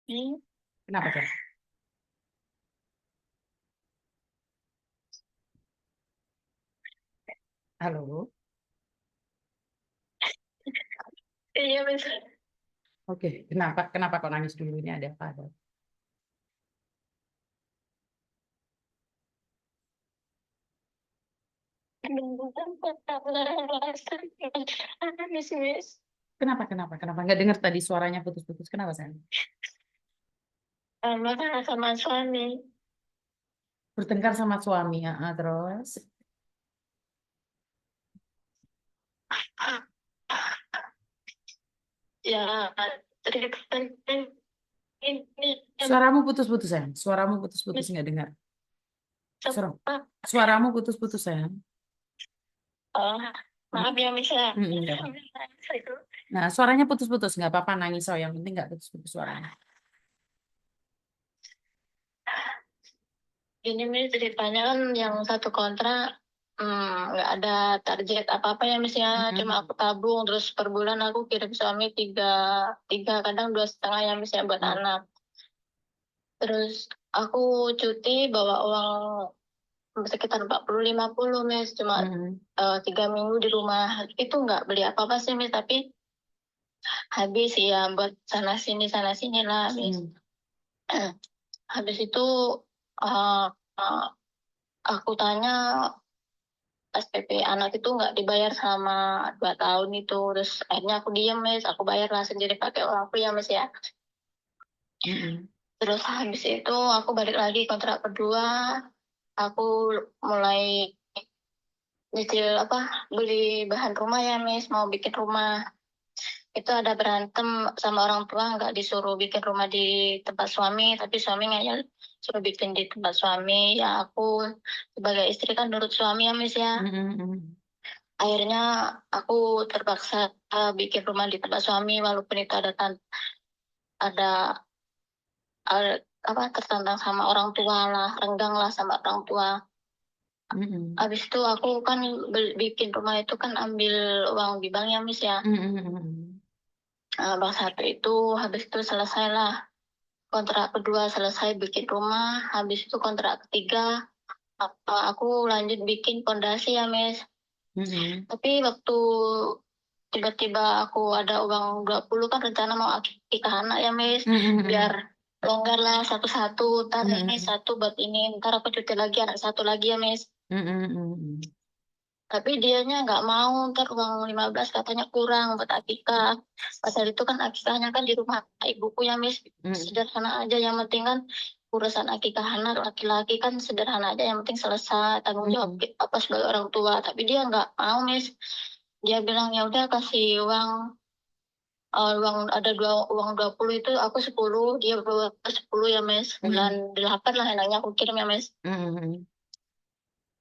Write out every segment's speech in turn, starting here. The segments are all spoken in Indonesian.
Kenapa tuh? Halo. Iya bisa. Oke, kenapa? Kenapa kok nangis dulu? Ini ada apa? Ada? Miss. Kenapa? Kenapa? Kenapa? Nggak dengar tadi suaranya putus-putus. Kenapa, sayang? Marah sama suami. Bertengkar sama suami, ya, terus? Ya, cerita ini Suaramu putus-putus, sayang. Suaramu putus-putus, Miss. nggak dengar. Suara, Apa? suaramu putus-putus, sayang. Oh, maaf ya Miss ya. Nggak apa. Nah, suaranya putus-putus, nggak apa-apa nangis. So, yang penting nggak putus-putus suaranya. Ini Miss ceritanya kan yang satu kontrak nggak ada target apa-apa ya Miss ya. Cuma Mm-mm. aku tabung terus per bulan aku kirim suami tiga, tiga kadang 2,5 ya Miss ya buat Mm. anak. Terus aku cuti bawa uang sekitar 40-50 Miss, cuma Mm-mm. 3 minggu di rumah itu nggak beli apa-apa sih Miss, tapi habis ya buat sana sini lah Miss. Mm. Habis itu uh, uh, aku tanya SPP anak itu nggak dibayar sama 2 tahun itu, terus akhirnya aku diem Miss, aku bayar lah sendiri pakai uangku ya Miss ya. Mm-mm. Terus habis itu aku balik lagi kontrak kedua, aku mulai nyicil apa, beli bahan rumah ya Miss, mau bikin rumah. Itu ada berantem sama orang tua, nggak disuruh bikin rumah di tempat suami, tapi suami ngayal suruh bikin di tempat suami. Ya aku sebagai istri kan nurut suami ya Miss ya. Mm-mm. Akhirnya aku terpaksa bikin rumah di tempat suami, walaupun itu ada apa, tertantang sama orang tua lah, renggang lah sama orang tua. Mm-mm. Habis itu aku kan bikin rumah itu kan ambil uang di bank ya Miss ya. Mm-mm. Bank satu itu habis itu selesailah kontrak kedua, selesai bikin rumah, habis itu kontrak ketiga aku lanjut bikin pondasi ya Miss. Mm-mm. Tapi waktu tiba-tiba aku ada uang 20 kan, rencana mau akikah anak ya Miss, biar Mm-mm. longgar lah satu-satu, ntar ini Mm-mm. satu buat ini, ntar aku cuti lagi anak satu lagi ya Miss. Mm-mm. Tapi dianya nggak mau, ntar uang 15 katanya kurang buat akikah. Pasal itu kan akikahnya kan di rumah ibuku ya Miss. Mm-mm. Sederhana aja, yang penting kan urusan akikah anak laki-laki kan sederhana aja, yang penting selesai tanggung jawab Mm-mm. apa sebagai orang tua. Tapi dia nggak mau Miss. Dia bilang ya udah kasih uang, uang ada uang 20 itu aku 10, dia bawa 10 ya Miss. Bulan Mm-mm. 8 lah enaknya aku kirim ya Miss. Mm-mm.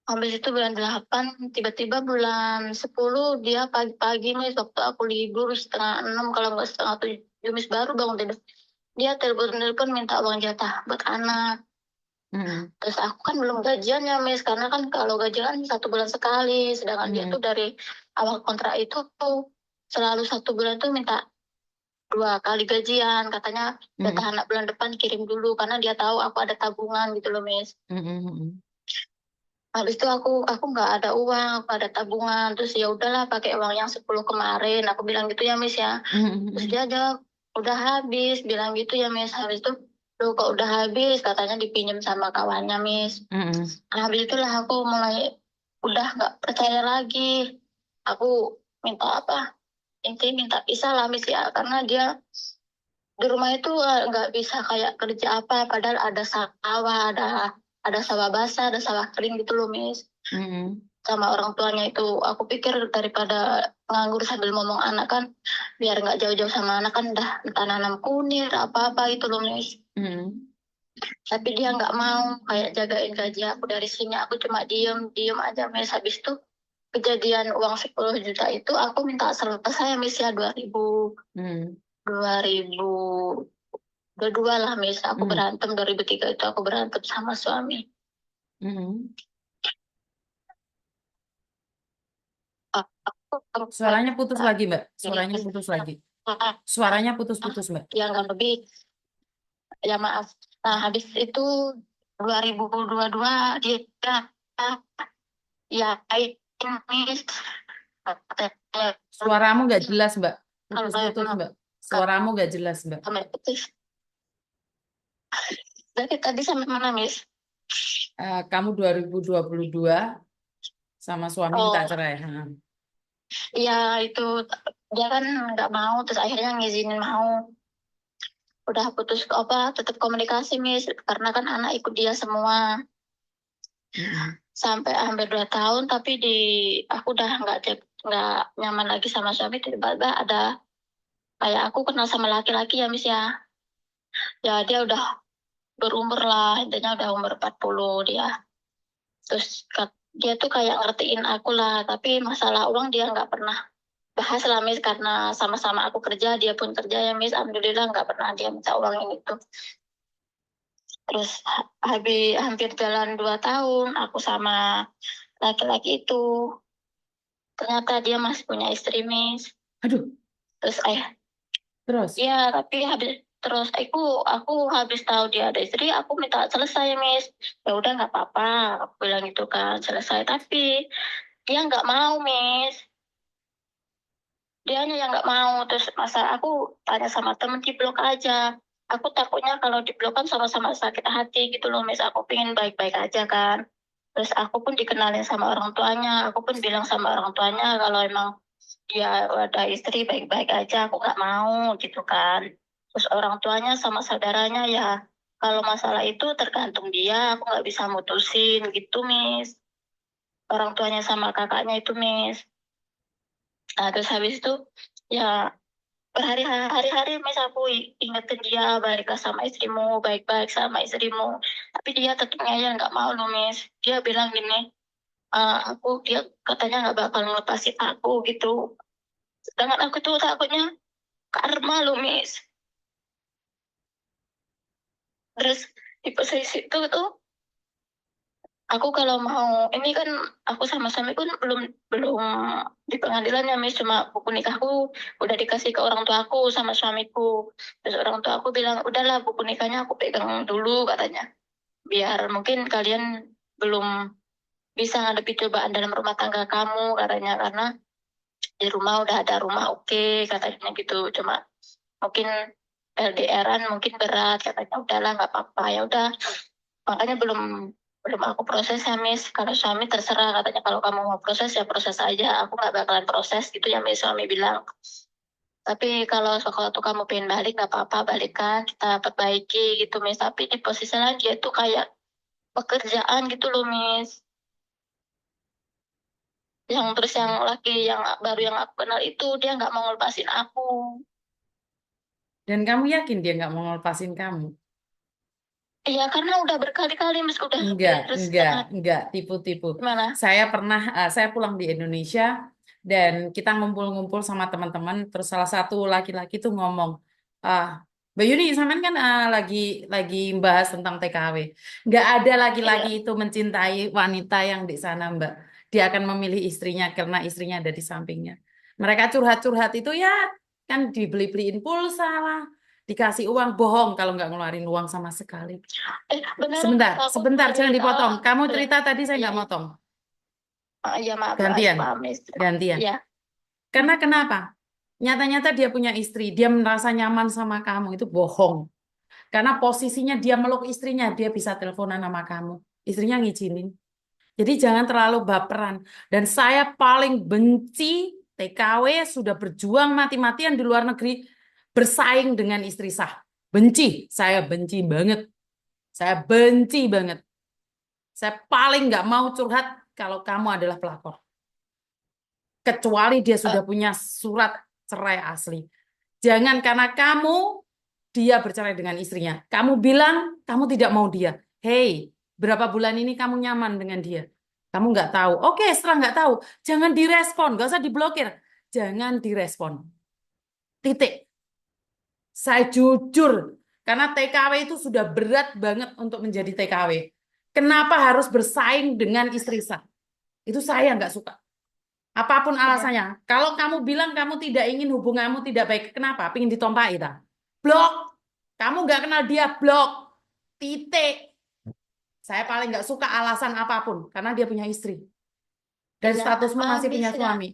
Habis itu bulan 8, tiba-tiba bulan 10 dia pagi-pagi Miss, waktu aku libur setengah 6 kalau nggak setengah 7 Miss, baru bangun tidur. Dia telepon-telepon minta uang jatah buat anak. Mm-mm. Terus aku kan belum gajian ya Miss, karena kan kalau gajian 1 bulan sekali. Sedangkan dia tuh Mm-mm. dari awal kontrak itu tuh selalu 1 bulan tuh minta 2 kali gajian. Katanya jatah Mm-mm. anak bulan depan kirim dulu, karena dia tahu aku ada tabungan gitu loh Miss. Mm-mm. Habis itu aku nggak ada uang, aku ada tabungan. Terus ya udahlah pakai uang yang 10 kemarin. Aku bilang gitu ya Miss ya. Terus Mm-mm. dia jawab udah habis, bilang gitu ya Miss. Habis itu loh kok udah habis, katanya dipinjam sama kawannya Miss. Mm-mm. Nah, habis itulah aku mulai udah nggak percaya lagi. Aku minta apa? Intinya minta pisah lah Miss ya, karena dia di rumah itu nggak bisa kayak kerja apa, padahal ada sawah, ada sawah basah, ada sawah kering gitu loh Miss. Mm-mm. Sama orang tuanya itu aku pikir daripada nganggur sambil ngomong anak kan, biar nggak jauh-jauh sama anak kan, udah entah nanam kunir apa-apa itu loh Miss. Mm-mm. Tapi dia nggak mau kayak jagain gaji aku dari sini, aku cuma diem diem aja Miss. Habis itu kejadian uang 10 juta itu aku minta selesai Miss ya, 2000 Mm-mm. 2022 lah Miss, aku Mm-mm. berantem 2003 itu aku berantem sama suami. Mm-mm. Aku Suaranya putus lagi, Mbak. Suaranya putus lagi. Suaranya putus-putus, Mbak. yang lebih Ya maaf. Nah, habis itu 2022 dia ya ini Suaramu nggak jelas, Mbak. kalau Putus-putus, emang Mbak. Suaramu nggak jelas, Mbak. sampai putus. Dari tadi sampai mana, Miss? Kamu 2022 sama suami minta Oh, cerai. iya itu dia kan nggak mau, terus akhirnya ngizinin mau. Udah putus apa? Tetap komunikasi, Miss, karena kan anak ikut dia semua Mm-mm. sampai hampir 2 tahun. Tapi aku udah nggak nyaman lagi sama suami. Tiba-tiba ada kayak aku kenal sama laki-laki ya, Miss ya. Ya dia udah berumur lah, intinya udah umur 40 dia. Terus dia tuh kayak ngertiin aku lah, tapi masalah uang dia nggak pernah bahas lah, Miss, karena sama-sama aku kerja, dia pun kerja ya, Miss. Alhamdulillah nggak pernah dia minta uang ini tuh. Terus habis hampir jalan 2 tahun aku sama laki-laki itu, ternyata dia masih punya istri, Miss. Aduh, Terus terus. ya tapi habis terus aku habis tahu dia ada istri, aku minta selesai, Miss. Ya udah nggak apa-apa, aku bilang gitu kan, selesai. Tapi dia nggak mau, Miss. Dianya yang nggak mau. Terus masa aku tanya sama temen, di blok aja. Aku takutnya kalau di blok kan sama-sama sakit hati gitu loh, Miss. Aku pengen baik-baik aja kan. Terus aku pun dikenalin sama orang tuanya. Aku pun bilang sama orang tuanya kalau emang dia ada istri baik-baik aja, aku nggak mau gitu kan. Terus orang tuanya sama saudaranya ya kalau masalah itu tergantung dia, aku nggak bisa mutusin gitu, Miss. Orang tuanya sama kakaknya itu, Miss. Nah, terus habis itu ya berhari-hari, Miss, aku ingetin dia baiklah sama istrimu, baik-baik sama istrimu. Tapi dia tetapnya ya nggak mau loh, Miss. Dia bilang gini, dia katanya nggak bakal ngelepasin aku gitu. Sedangkan aku tuh takutnya karma loh, Miss. Terus di posisi itu tuh aku kalau mau ini kan aku sama suami pun belum belum di pengadilan ya, Miss. Cuma buku nikahku udah dikasih ke orang tua aku sama suamiku. Terus orang tua aku bilang udahlah buku nikahnya aku pegang dulu katanya, biar mungkin kalian belum bisa ngadepi cobaan dalam rumah tangga kamu katanya, karena di rumah udah ada rumah oke, katanya gitu. Cuma mungkin LDRan mungkin berat katanya, udahlah nggak apa-apa ya udah. Makanya belum belum aku proses ya, Miss. Kalau suami terserah katanya, kalau kamu mau proses ya proses aja, aku nggak bakalan proses gitu ya, Miss. Suami bilang, tapi kalau waktu kamu pengen balik nggak apa-apa, balikan kita perbaiki gitu, Miss. Tapi di posisi lain dia tuh kayak pekerjaan gitu loh, Miss. Terus yang laki yang baru yang aku kenal itu dia nggak mau ngelepasin aku. Dan kamu yakin dia nggak mau ngelepasin kamu? Iya karena udah berkali-kali, Miss, udah Enggak, terus enggak, tipu-tipu. gimana. Saya pulang di Indonesia dan kita ngumpul-ngumpul sama teman-teman. Terus salah satu laki-laki tuh ngomong, ah, Mbak Yuni, sampean kan lagi bahas tentang TKW. Enggak ada laki-laki Iya. itu mencintai wanita yang di sana, Mbak. Dia akan memilih istrinya karena istrinya ada di sampingnya. Mereka curhat-curhat itu ya kan dibeli-beliin pulsa lah, dikasih uang, bohong kalau nggak ngeluarin uang sama sekali. Beneran, Miss, Sebentar, aku sebentar, jangan cerita. dipotong. Kamu Iya, cerita tadi saya iya, nggak iya. motong. Iya, maaf, maaf, Gantian, maaf, Miss. gantian. Iya. Karena kenapa? Nyata-nyata dia punya istri, dia merasa nyaman sama kamu, itu bohong. Karena posisinya dia meluk istrinya, dia bisa teleponan sama kamu. Istrinya ngizinin. Jadi jangan terlalu baperan. Dan saya paling benci TKW sudah berjuang mati-matian di luar negeri, bersaing dengan istri sah. Benci, saya benci banget. Saya benci banget. Saya paling nggak mau curhat kalau kamu adalah pelakor. Kecuali dia Eh, sudah punya surat cerai asli. Jangan karena dia bercerai dengan istrinya. Kamu bilang kamu tidak mau dia. Hey, berapa bulan ini kamu nyaman dengan dia? Kamu nggak tahu. Oke, setelah nggak tahu, jangan direspon. Nggak usah diblokir. Jangan direspon. Titik. Saya jujur. Karena TKW itu sudah berat banget untuk menjadi TKW. Kenapa harus bersaing dengan istri sah? Itu saya nggak suka. Apapun iya. alasannya. Kalau kamu bilang kamu tidak ingin hubunganmu tidak baik, kenapa? Pengen ditompaki ta? Blok. Kamu nggak kenal dia, blok. Titik. Saya paling nggak suka alasan apapun, karena dia punya istri. Dan Iya, statusmu maaf masih Miss punya ya. suami.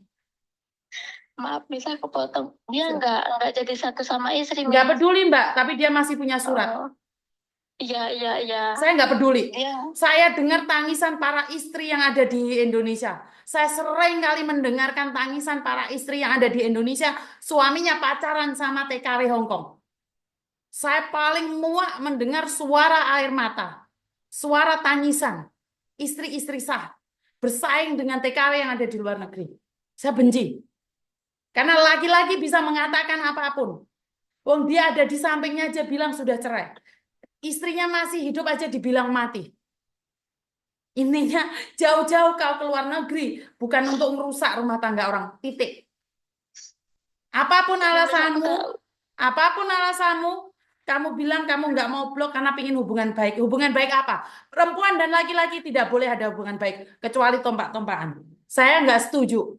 Maaf Miss, aku potong. Dia nggak jadi satu sama istri Nggak Miss. peduli, Mbak, tapi dia masih punya surat. Oh, iya, iya, iya. Saya nggak peduli. Dia, Saya dengar tangisan para istri yang ada di Indonesia. Saya sering kali mendengarkan tangisan para istri yang ada di Indonesia, suaminya pacaran sama TKW Hong Kong. Saya paling muak mendengar suara air mata, suara tangisan, istri-istri sah bersaing dengan TKW yang ada di luar negeri. Saya benci. Karena laki-laki bisa mengatakan apapun. Wong dia ada di sampingnya aja bilang sudah cerai. Istrinya masih hidup aja dibilang mati. Intinya jauh-jauh kau keluar negeri bukan untuk merusak rumah tangga orang. Titik. Apapun iya Miss, aku alasanmu, tahu. apapun alasanmu, kamu bilang kamu nggak mau blok karena ingin hubungan baik. Hubungan baik apa? Perempuan dan laki-laki tidak boleh ada hubungan baik kecuali tompak-tompakan. Saya nggak setuju.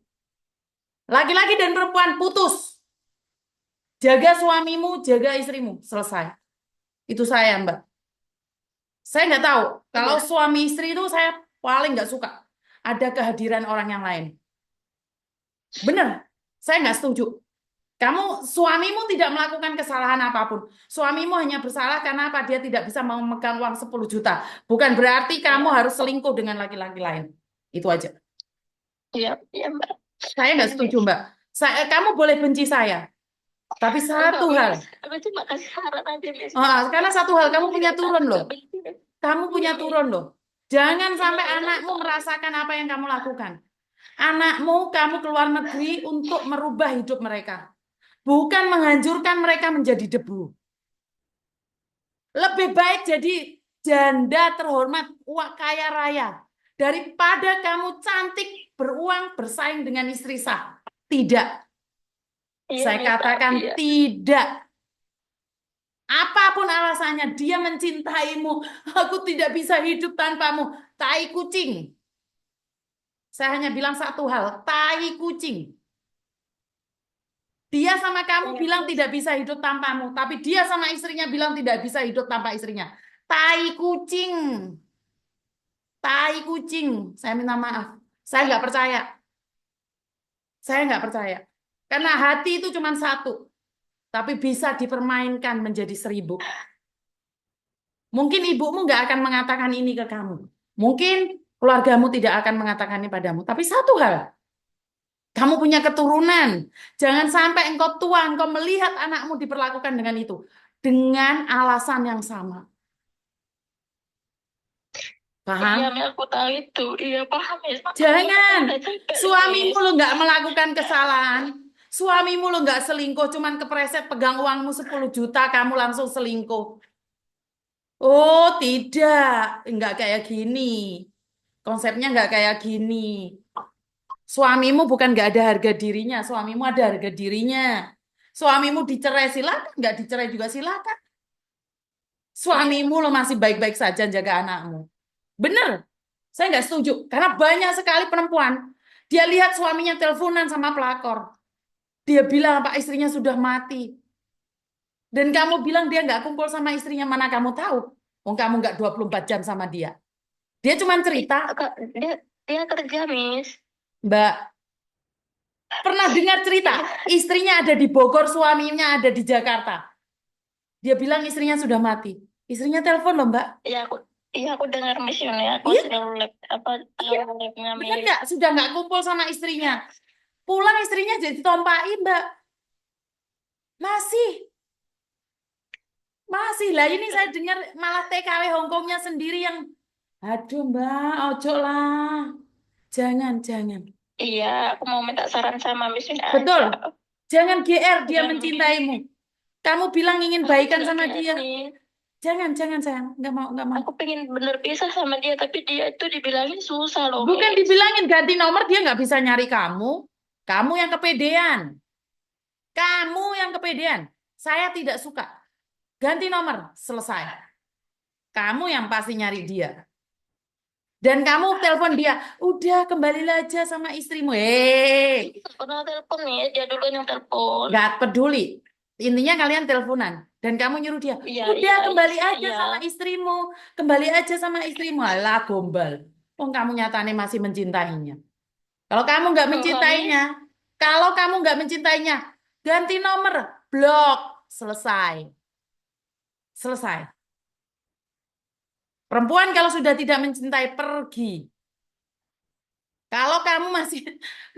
Laki-laki dan perempuan putus. Jaga suamimu, jaga istrimu. Selesai. Itu saya, Mbak. Saya nggak tahu. Kalau Iya, suami istri itu saya paling nggak suka. Ada kehadiran orang yang lain. Bener. Saya nggak setuju. Kamu, suamimu tidak melakukan kesalahan apapun. Suamimu hanya bersalah karena apa? Dia tidak bisa memegang uang 10 juta. Bukan berarti kamu iya, harus selingkuh dengan laki-laki lain. Itu aja. iya, iya Mbak. Saya nggak Iya setuju, Miss. Mbak. Kamu boleh benci saya. Tapi Enggak satu hal. Miss, aku cuma kasih saran aja Miss. Karena satu hal, kamu punya Aku turun loh. nggak benci. Kamu Iya punya Miss, turun loh. Jangan iya sampai Miss, aku anakmu tahu. merasakan apa yang kamu lakukan. Anakmu, kamu keluar negeri untuk merubah hidup mereka. Bukan menghancurkan mereka menjadi debu. Lebih baik jadi janda terhormat, uang kaya raya. Daripada kamu cantik, beruang, bersaing dengan istri sah. Tidak. Iya Saya Miss, tapi katakan ya. tidak. Apapun alasannya, dia mencintaimu. Aku tidak bisa hidup tanpamu. Tai kucing. Saya hanya bilang satu hal, tai kucing. Dia sama kamu Iya bilang Miss. tidak bisa hidup tanpamu, tapi dia sama istrinya bilang tidak bisa hidup tanpa istrinya. Tai kucing. Tai kucing. Saya minta maaf. Saya nggak percaya. Saya nggak percaya. Karena hati itu cuma satu, tapi bisa dipermainkan menjadi 1000. Mungkin ibumu nggak akan mengatakan ini ke kamu. Mungkin keluargamu tidak akan mengatakan ini padamu. Tapi satu hal, kamu punya keturunan. Jangan sampai engkau tua, engkau melihat anakmu diperlakukan dengan itu. Dengan alasan yang sama. Iya Paham? Miss, aku tahu itu. Iya paham Miss. Makanya aku Jangan. udah capek Suamimu Miss. lo nggak melakukan kesalahan. Suamimu lo nggak selingkuh, cuman kepreset pegang uangmu 10 juta, kamu langsung selingkuh. Oh, tidak. Nggak kayak gini. Konsepnya nggak kayak gini. Suamimu bukan nggak ada harga dirinya, suamimu ada harga dirinya. Suamimu dicerai silakan, nggak dicerai juga silakan. Iya, Suamimu lo masih baik-baik saja jaga anakmu. Bener, saya nggak setuju. Karena banyak sekali perempuan, dia lihat suaminya teleponan sama pelakor. Dia bilang apa istrinya sudah mati. Dan kamu bilang dia nggak kumpul sama istrinya, mana kamu tahu? Oh, kamu nggak 24 jam sama dia. Dia cuma cerita, dia dia kerja Miss. Mbak, pernah dengar cerita, Iya, istrinya ada di Bogor, suaminya ada di Jakarta. Dia bilang istrinya sudah mati. Istrinya telepon loh, Mbak. iya aku iya aku dengar Miss Yuni. Aku Iya, sering live apa iya. live-nya Bener Miss. nggak? Sudah nggak kumpul sama istrinya. Pulang istrinya jadi tompain, Mbak. Masih, masih. Lah ini saya dengar malah TKW Hongkongnya sendiri yang, aduh Mbak, ojo lah. Jangan, jangan. Iya, aku mau minta saran sama Miss Yuni Betul. aja. Jangan GR, dia Iya Miss. mencintaimu. Kamu bilang ingin Aku baikan nggak sama GR dia. Miss. Jangan, jangan sayang. Nggak mau, nggak mau. Aku pengen bener pisah sama dia, tapi dia itu dibilangin susah loh Bukan Miss. dibilangin ganti nomor, dia nggak bisa nyari kamu. Kamu yang kepedean. Kamu yang kepedean. Saya tidak suka. Ganti nomor, selesai. Kamu yang pasti nyari dia. Dan kamu telepon dia, udah kembali aja sama istrimu. Pernah telepon nih, dia dulu yang telepon. Nggak peduli. Intinya kalian teleponan dan kamu nyuruh dia, Iya, udah iya, kembali aja iya. sama istrimu, kembali aja sama istrimu. Alah gombal. Oh, kamu nyatanya masih mencintainya. Kalau kamu nggak Enggak, mencintainya, Miss. kalau kamu nggak mencintainya, ganti nomor, blok, selesai, selesai. Perempuan kalau sudah tidak mencintai pergi. Kalau kamu masih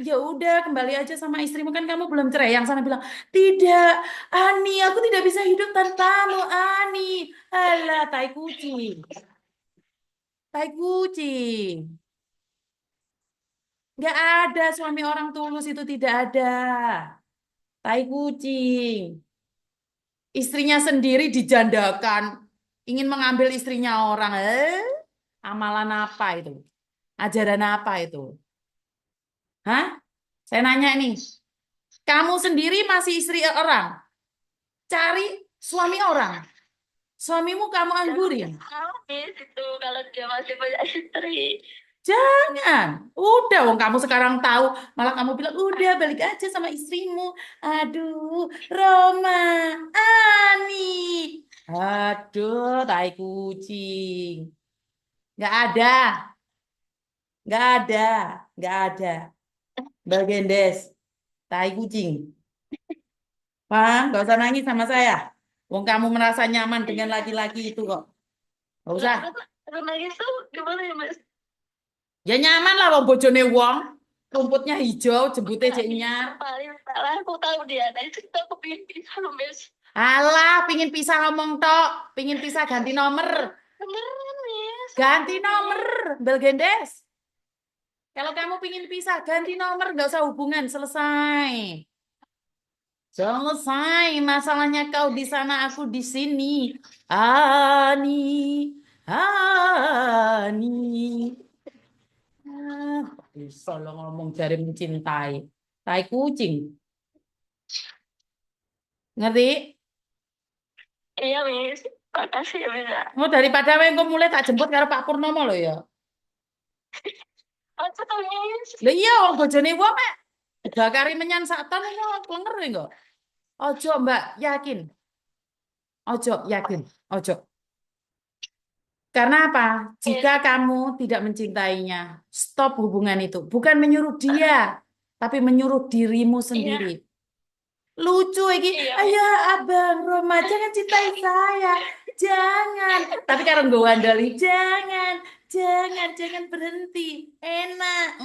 ya udah kembali aja sama istrimu kan kamu belum cerai. Yang sana bilang, "Tidak, Ani, aku tidak bisa hidup tanpamu, Ani." Alah, tai kucing. Tai kucing. Nggak ada suami orang tulus itu tidak ada. Tai kucing. Istrinya sendiri dijandakan. Ingin mengambil istrinya orang. Amalan apa itu? Ajaran apa itu? Hah? Saya nanya nih. Kamu sendiri masih istri orang. Cari suami orang. Suamimu kamu Dan aku anggurin. nggak tahu, Miss, itu kalau dia masih punya istri. Jangan. Udah, wong kamu sekarang tahu. Malah kamu bilang, udah balik aja sama istrimu. Aduh, Roma, Ani. Aduh, tai kucing. Nggak ada. Nggak ada. Nggak ada. Bagendes. Tai kucing. Paham? Gak usah nangis sama saya. Wong kamu merasa nyaman dengan laki-laki itu kok. Gak Lah, usah. terus nangis tuh gimana ya, Mas? Ya nyaman lah wong bojone wong. Rumputnya hijau, jembutnya Enggak, cek Miss. nyar. Paling salah aku tahu dia. Dari situ aku pengen pisah, Miss. Alah, pingin pisah ngomong tok. Pingin pisah ganti nomor. Beneran, Miss. Ganti Sumpah, nomor, Miss. Belgendes. Kalau kamu pingin pisah, ganti nomor. Nggak usah hubungan, selesai. Selesai. Masalahnya kau di sana, aku di sini. Ani, Ani. Ah, bisa lo ngomong jari mencintai. Tai kucing. Ngerti? Iya, Miss. Makasih ya, Miss. Oh, daripada engko mulai tak jemput karo Pak Purnomo lo ya. Aku tuh, Miss. Lah iya wong bojone wong mek bakari menyan sak ton ngono klenger engko. Ojo, Mbak, yakin. Ojo, yakin. Ojo. Karena apa? Jika Miss. kamu tidak mencintainya, stop hubungan itu. Bukan menyuruh dia, tapi menyuruh dirimu Iya, sendiri. Lucu iki. iya, Ayo, Miss. Abang Roma, jangan cintai saya. Jangan. Tapi karena gue wandali, jangan berhenti. Enak.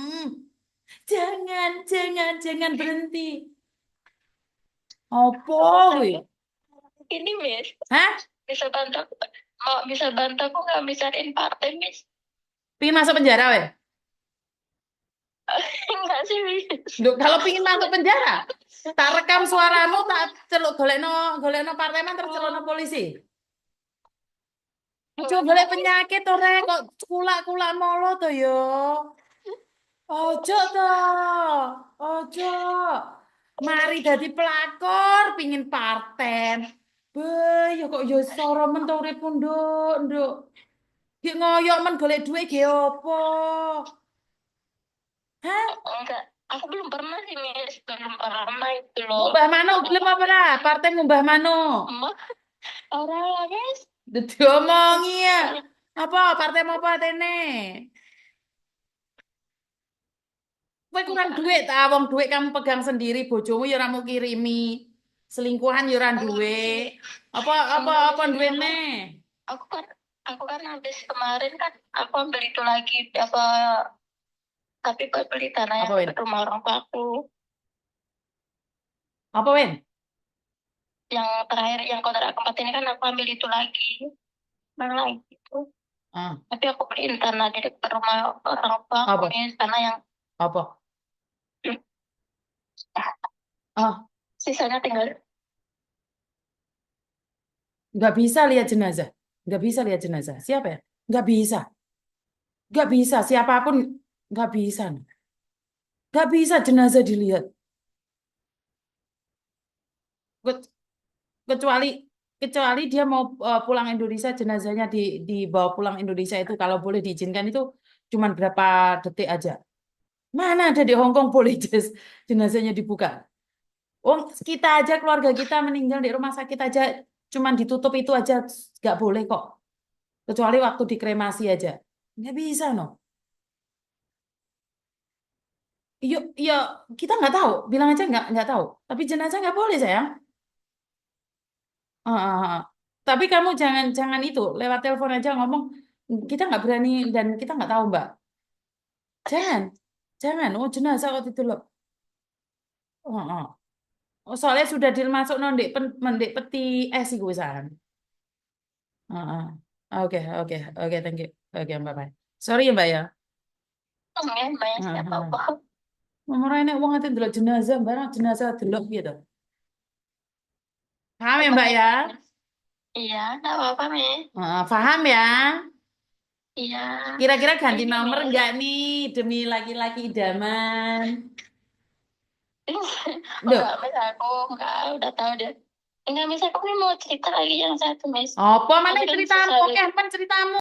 Jangan berhenti. Opo Terus kuwi? aku, ini, Miss. Hah? Bisa bantu aku. Mau bisa bantu aku nggak bicarain partai, Miss? Pingin masuk penjara, weh? Enggak sih, Miss. Duh, kalau pingin masuk penjara, tak rekam suaramu, tak celuk golekno partemen terus celokno polisi. Coba golek penyakit to rek kok kulak-kulak molo to yo. Ojo to. Ojo. Mari dadi pelakor pingin parten. Be, ya kok yo soro men to uripmu, Nduk, Nduk. Ki ngoyok men golek duit ge opo? Hah? Enggak. Aku belum pernah sih, Miss. Belum pernah itu loh. Ngumbah mano gelem apa ora? Partai ngumbah mano? Emak, orang lah, Miss. Diomongi ya. Apa partai mau apa tene? Kowe kurang Enggak. duit ta, wong duit kamu pegang sendiri, bojomu ya ora mau kirimi. Selingkuhan ya ora duwe. Enggak, Miss. Apa apa Enggak, apa Miss. Ini duwene? aku kan habis kemarin kan aku ambil itu lagi apa, tapi buat beli tanah yang Apa Wen? dekat rumah orang tua aku. Apa Wen? Yang terakhir yang kontrak keempat ini kan aku ambil itu lagi. Mana lagi itu? Ah, Tapi aku beliin tanah di dekat rumah orang tua aku, apa? Miss. Tanah yang Apa? Ah, sisanya tinggal. nggak bisa lihat jenazah. Nggak bisa lihat jenazah. Siapa ya? Nggak bisa. Nggak bisa. Siapapun nggak bisa. Nggak bisa jenazah dilihat. Ke- Kecuali kecuali dia mau pulang Indonesia, jenazahnya dibawa pulang Indonesia itu kalau boleh diizinkan itu cuman berapa detik aja. Mana ada di Hong Kong boleh jenazahnya dibuka? Oh, kita aja keluarga kita meninggal di rumah sakit aja cuman ditutup itu aja nggak boleh kok. Kecuali waktu dikremasi aja. Nggak bisa, no. Yuk, ya kita nggak tahu. Bilang aja nggak tahu. Tapi jenazah nggak boleh, sayang. Ah, ah, ah. Tapi kamu jangan jangan itu lewat telepon aja ngomong. Kita nggak berani dan kita nggak tahu, Mbak. Jangan, jangan. Oh, jenazah waktu itu loh. Oh, oh. Oh, soalnya sudah dimasuk nondek mendek peti sih gue saran. Ah, ah. Oke, oke, oke, thank you. Oke, bye bye. Sorry ya, Mbak ya. Ya, Mas, Ah, nggak ah. apa-apa. Nomor ini uang itu dulu jenazah, barang jenazah dulu gitu. Paham ya, Mbak Emang ya? iya, nggak apa-apa, Mas. Paham ya? Iya, Kira-kira ganti ini nomor Mas. nggak nih demi laki-laki idaman? Enggak, Duh, Mas, aku enggak, udah tahu deh. Enggak, Mas, aku nih mau cerita lagi yang satu, Mas. apa mana Aku tuh ceritamu? susah Oke, apa ceritamu?